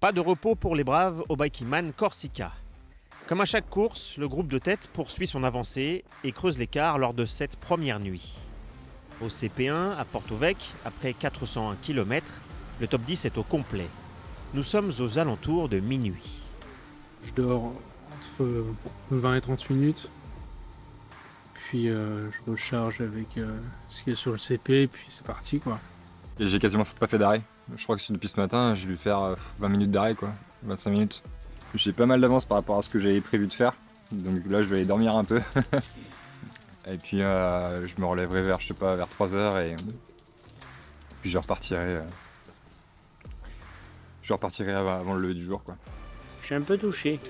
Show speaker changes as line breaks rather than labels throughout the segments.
Pas de repos pour les braves au Bikingman Corsica. Comme à chaque course, le groupe de tête poursuit son avancée et creuse l'écart lors de cette première nuit. Au CP1 à Porto-Vec, après 401 km, le top 10 est au complet. Nous sommes aux alentours de minuit.
Je dors entre 20 et 30 minutes. Puis je recharge avec ce qui est sur le CP et puis c'est parti quoi.
Et j'ai quasiment pas fait d'arrêt. Je crois que depuis ce matin, j'ai dû faire 20 minutes d'arrêt quoi, 25 minutes. J'ai pas mal d'avance par rapport à ce que j'avais prévu de faire. Donc là je vais aller dormir un peu. Et puis je me relèverai vers, je sais pas, vers 3h et puis je repartirai avant le lever du jour quoi.
Je suis un peu touché,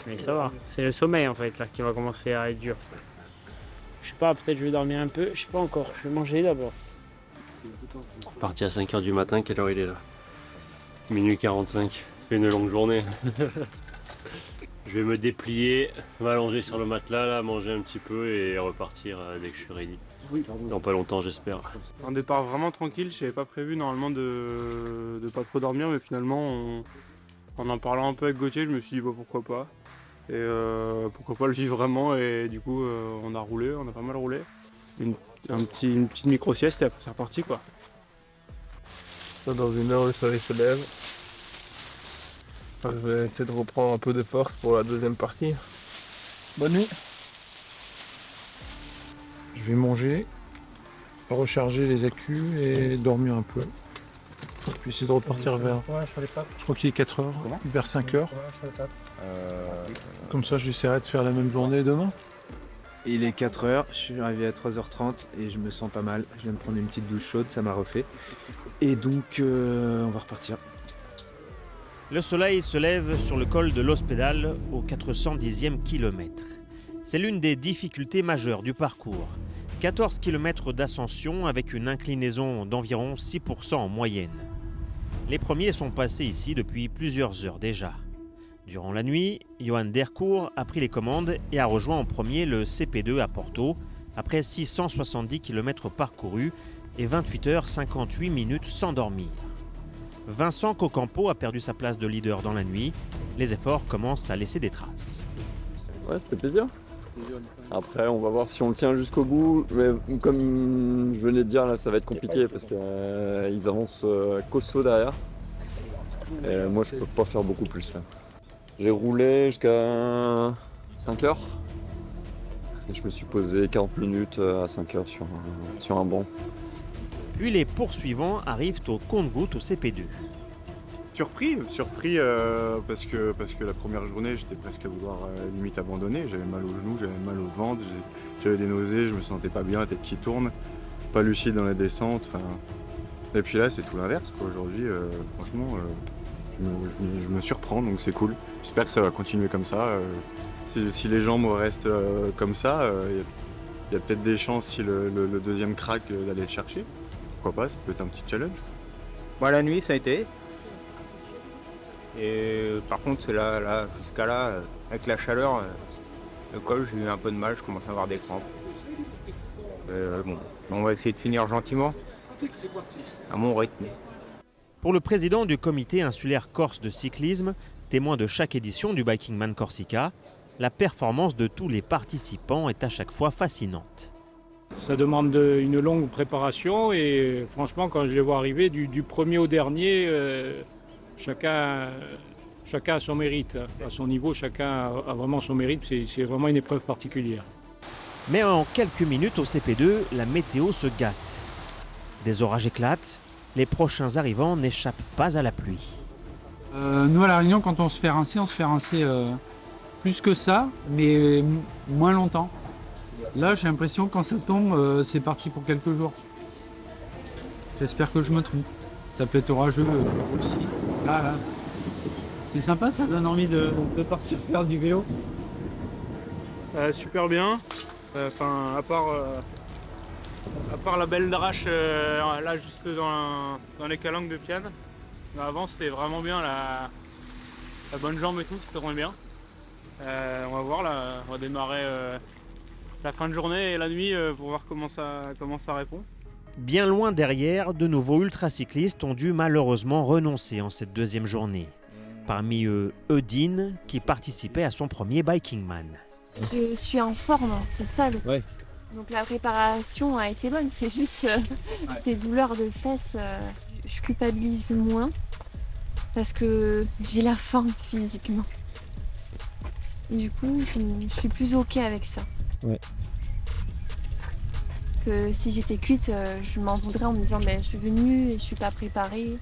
mais ça va. C'est le sommeil en fait là qui va commencer à être dur. Je sais pas, peut-être je vais dormir un peu, je sais pas encore, je vais manger d'abord.
Parti à 5h du matin, quelle heure il est là? Minuit 45, c'est une longue journée. Je vais me déplier, m'allonger sur le matelas, là, manger un petit peu et repartir dès que je suis ready. Dans pas longtemps j'espère.
Un départ vraiment tranquille, je n'avais pas prévu normalement de pas trop dormir, mais finalement en parlant un peu avec Gauthier, je me suis dit bah, pourquoi pas. Et pourquoi pas le vivre vraiment, et du coup on a roulé, on a pas mal roulé. Une petite micro-sieste et après c'est reparti quoi.
Dans une heure le soleil se lève. Je vais essayer de reprendre un peu de force pour la deuxième partie. Bonne nuit.
Je vais manger, recharger les accus et dormir un peu. Puis essayer de repartir vers... Je crois qu'il est 4h, vers 5h. Comme ça j'essaierai de faire la même journée demain.
Il est 4h, je suis arrivé à 3h30 et je me sens pas mal. Je viens de prendre une petite douche chaude, ça m'a refait. Et donc on va repartir.
Le soleil se lève sur le col de l'Hospédal au 410e kilomètre. C'est l'une des difficultés majeures du parcours. 14 km d'ascension avec une inclinaison d'environ 6% en moyenne. Les premiers sont passés ici depuis plusieurs heures déjà. Durant la nuit, Johan Dercourt a pris les commandes et a rejoint en premier le CP2 à Porto, après 670 km parcourus et 28h58 sans dormir. Vincent Cocampo a perdu sa place de leader dans la nuit. Les efforts commencent à laisser des traces.
Ouais, c'était plaisir. Après, on va voir si on le tient jusqu'au bout. Mais comme je venais de dire, là, ça va être compliqué parce qu'ils avancent costaud derrière. Et moi, je peux pas faire beaucoup plus là. J'ai roulé jusqu'à 5h. Et je me suis posé 40 minutes à 5h sur un banc.
Puis les poursuivants arrivent au compte-gouttes au CP2.
Surpris parce que la première journée, j'étais presque à vouloir limite abandonner. J'avais mal aux genoux, j'avais mal au ventre, j'avais des nausées, je me sentais pas bien, la tête qui tourne, pas lucide dans la descente. Et puis là, c'est tout l'inverse. Aujourd'hui, franchement, je me surprends, donc c'est cool. J'espère que ça va continuer comme ça. Si les jambes restent comme ça, il y a peut-être des chances si le deuxième crack d'aller le chercher. Pourquoi pas, ça peut être un petit challenge.
Bon, la nuit ça a été. Et par contre c'est là jusqu'à là, avec la chaleur, le col j'ai eu un peu de mal, je commence à avoir des crampes. Bon, on va essayer de finir gentiment, à mon rythme.
Pour le président du comité insulaire corse de cyclisme, témoin de chaque édition du Bikingman Corsica, la performance de tous les participants est à chaque fois fascinante.
Ça demande une longue préparation et franchement quand je les vois arriver du premier au dernier, chacun a son mérite. À son niveau, chacun a vraiment son mérite, c'est vraiment une épreuve particulière.
Mais en quelques minutes au CP2, la météo se gâte. Des orages éclatent, les prochains arrivants n'échappent pas à la pluie.
Nous à La Réunion, quand on se fait rincer plus que ça, mais moins longtemps. Là, j'ai l'impression que quand ça tombe, c'est parti pour quelques jours. J'espère que je me trompe. Ça peut être orageux aussi. Là. C'est sympa, ça donne envie de partir faire du vélo.
Super bien. À part la belle drache, là juste dans les calanques de Piane. Avant, c'était vraiment bien, la bonne jambe et tout, c'était vraiment bien. On va voir, là, on va démarrer la fin de journée et la nuit pour voir comment ça répond.
Bien loin derrière, de nouveaux ultracyclistes ont dû malheureusement renoncer en cette deuxième journée. Parmi eux, Eudine, qui participait à son premier Biking Man.
Je suis en forme, c'est ça le...
Ouais.
Donc la préparation a été bonne, c'est juste des douleurs de fesses. Je culpabilise moins parce que j'ai la forme physiquement. Et du coup, je suis plus ok avec ça.
Ouais.
Que si j'étais cuite, je m'en voudrais en me disant je suis venue et je suis pas préparée.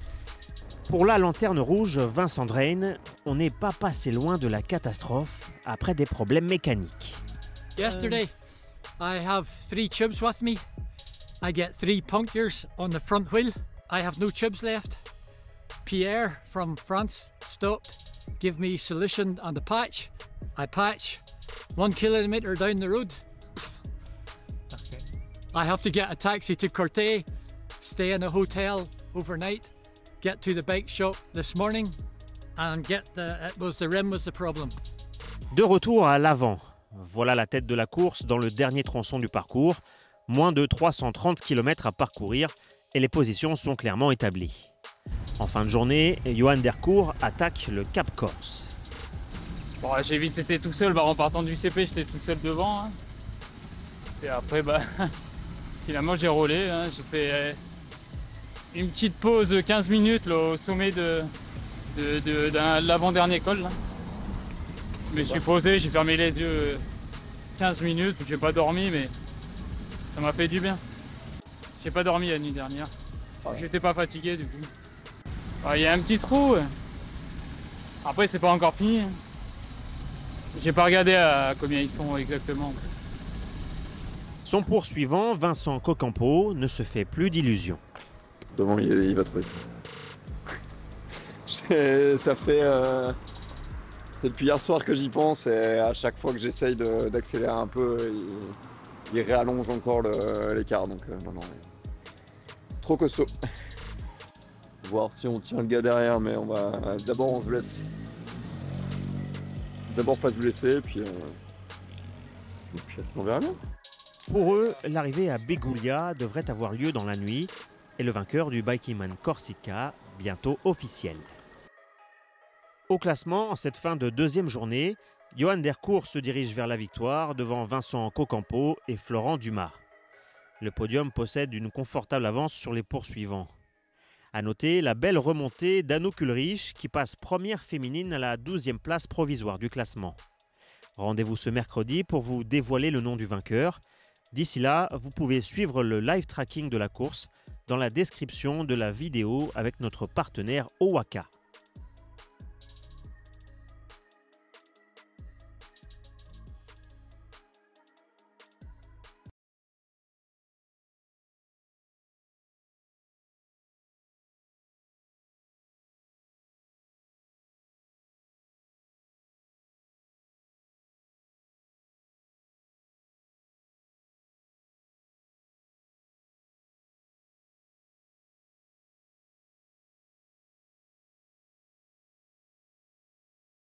Pour la lanterne rouge, Vincent Drain, on n'est pas passé loin de la catastrophe après des problèmes mécaniques.
Yesterday, I have 3 tubes with me. I get 3 punctures on the front wheel. I have no tubes left. Pierre from France stopped, give me solution on the patch. I patch 1 kilometer down the road. I have to get a taxi to Corte, stay in a hotel overnight, get to the bike shop this morning, and the rim was the problem.
De retour à l'avant, voilà la tête de la course dans le dernier tronçon du parcours. Moins de 330 km à parcourir et les positions sont clairement établies. En fin de journée, Johan Dercourt attaque le Cap Corse.
Bon, j'ai vite été tout seul, en partant du CP, j'étais tout seul devant. Hein. Et après, finalement, j'ai roulé. Hein. J'ai fait une petite pause de 15 minutes là, au sommet de l'avant-dernier col. Là. Je me suis posé, j'ai fermé les yeux 15 minutes, j'ai pas dormi, mais ça m'a fait du bien. J'ai pas dormi la nuit dernière. J'étais pas fatigué du coup. Il y a un petit trou. Après, c'est pas encore fini. J'ai pas regardé à combien ils sont exactement.
Son poursuivant, Vincent Cocampo, ne se fait plus d'illusions.
Devant, il va trouver. Ça fait... C'est depuis hier soir que j'y pense et à chaque fois que j'essaye d'accélérer un peu, il réallonge encore l'écart. Donc non, trop costaud. Voir si on tient le gars derrière, mais on va d'abord on se blesse. D'abord pas se blesser, puis on verra bien.
Pour eux, l'arrivée à Beguglia devrait avoir lieu dans la nuit et le vainqueur du Biking Man Corsica bientôt officiel. Au classement, en cette fin de deuxième journée, Johan Dercourt se dirige vers la victoire devant Vincent Cocampo et Florent Dumas. Le podium possède une confortable avance sur les poursuivants. A noter la belle remontée d'Anouk Ulrich qui passe première féminine à la 12e place provisoire du classement. Rendez-vous ce mercredi pour vous dévoiler le nom du vainqueur. D'ici là, vous pouvez suivre le live tracking de la course dans la description de la vidéo avec notre partenaire Owaka.